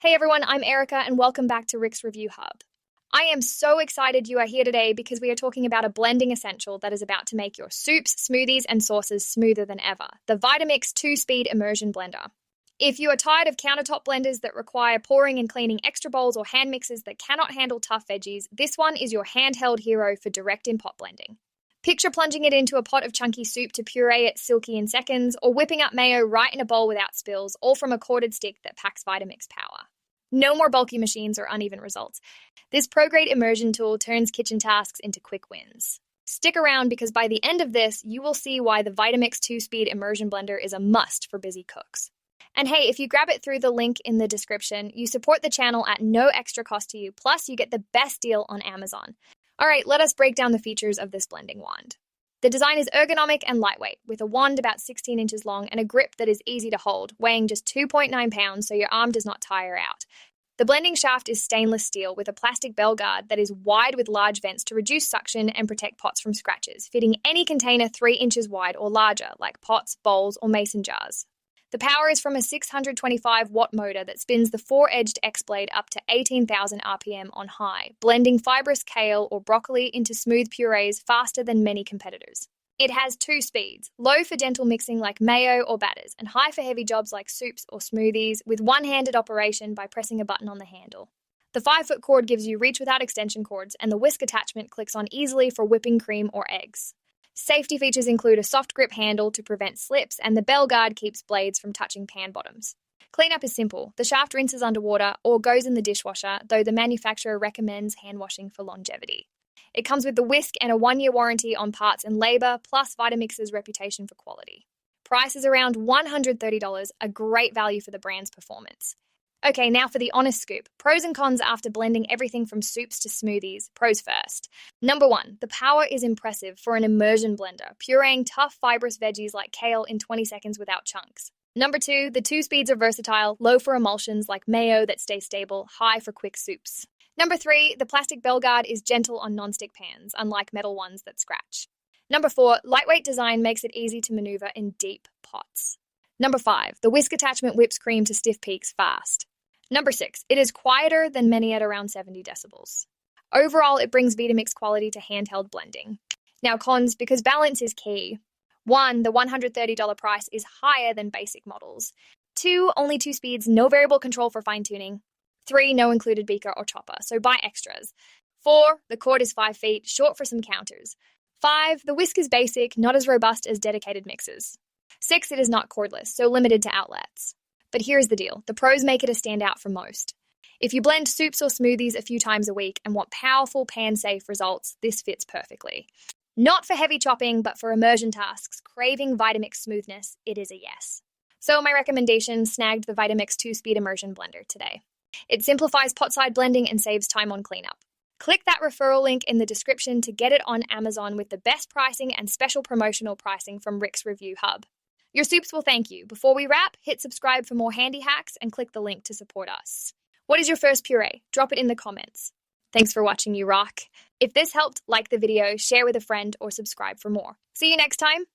Hey everyone, I'm Erica and welcome back to Rick's Review Hub. I am so excited you are here today because we are talking about a blending essential that is about to make your soups, smoothies, and sauces smoother than ever, the Vitamix 2-Speed Immersion Blender. If you are tired of countertop blenders that require pouring and cleaning extra bowls or hand mixers that cannot handle tough veggies, this one is your handheld hero for direct in pot blending. Picture plunging it into a pot of chunky soup to puree it silky in seconds, or whipping up mayo right in a bowl without spills, all from a corded stick that packs Vitamix power. No more bulky machines or uneven results. This pro-grade immersion tool turns kitchen tasks into quick wins. Stick around because by the end of this, you will see why the Vitamix 2-Speed Immersion Blender is a must for busy cooks. And hey, if you grab it through the link in the description, you support the channel at no extra cost to you, plus you get the best deal on Amazon. All right, let us break down the features of this blending wand. The design is ergonomic and lightweight, with a wand about 16 inches long and a grip that is easy to hold, weighing just 2.9 pounds so your arm does not tire out. The blending shaft is stainless steel with a plastic bell guard that is wide with large vents to reduce suction and protect pots from scratches, fitting any container 3 inches wide or larger, like pots, bowls, or mason jars. The power is from a 625-watt motor that spins the 4-edged X-blade up to 18,000 RPM on high, blending fibrous kale or broccoli into smooth purees faster than many competitors. It has 2 speeds, low for dental mixing like mayo or batters, and high for heavy jobs like soups or smoothies, with one-handed operation by pressing a button on the handle. The 5-foot cord gives you reach without extension cords, and the whisk attachment clicks on easily for whipping cream or eggs. Safety features include a soft grip handle to prevent slips, and the bell guard keeps blades from touching pan bottoms. Cleanup is simple. The shaft rinses underwater or goes in the dishwasher, though the manufacturer recommends hand washing for longevity. It comes with the whisk and a 1-year warranty on parts and labour, plus Vitamix's reputation for quality. Price is around $130, a great value for the brand's performance. Okay, now for the honest scoop. Pros and cons after blending everything from soups to smoothies. Pros first. Number 1, the power is impressive for an immersion blender, pureeing tough fibrous veggies like kale in 20 seconds without chunks. Number 2, the 2 speeds are versatile, low for emulsions like mayo that stay stable, high for quick soups. Number 3, the plastic bell guard is gentle on non-stick pans, unlike metal ones that scratch. Number 4, lightweight design makes it easy to maneuver in deep pots. Number 5, the whisk attachment whips cream to stiff peaks fast. Number 6, it is quieter than many at around 70 decibels. Overall, it brings Vitamix quality to handheld blending. Now cons, because balance is key. 1, the $130 price is higher than basic models. 2, only 2 speeds, no variable control for fine-tuning. 3, no included beaker or chopper, so buy extras. 4, the cord is 5 feet, short for some counters. 5, the whisk is basic, not as robust as dedicated mixers. 6, it is not cordless, so limited to outlets. But here's the deal. The pros make it a standout for most. If you blend soups or smoothies a few times a week and want powerful, pan-safe results, this fits perfectly. Not for heavy chopping, but for immersion tasks, craving Vitamix smoothness, it is a yes. So my recommendation, snagged the Vitamix 2-Speed Immersion Blender today. It simplifies pot-side blending and saves time on cleanup. Click that referral link in the description to get it on Amazon with the best pricing and special promotional pricing from Rick's Review Hub. Your soups will thank you. Before we wrap, hit subscribe for more handy hacks and click the link to support us. What is your first puree? Drop it in the comments. Thanks for watching, you rock. If this helped, like the video, share with a friend, or subscribe for more. See you next time.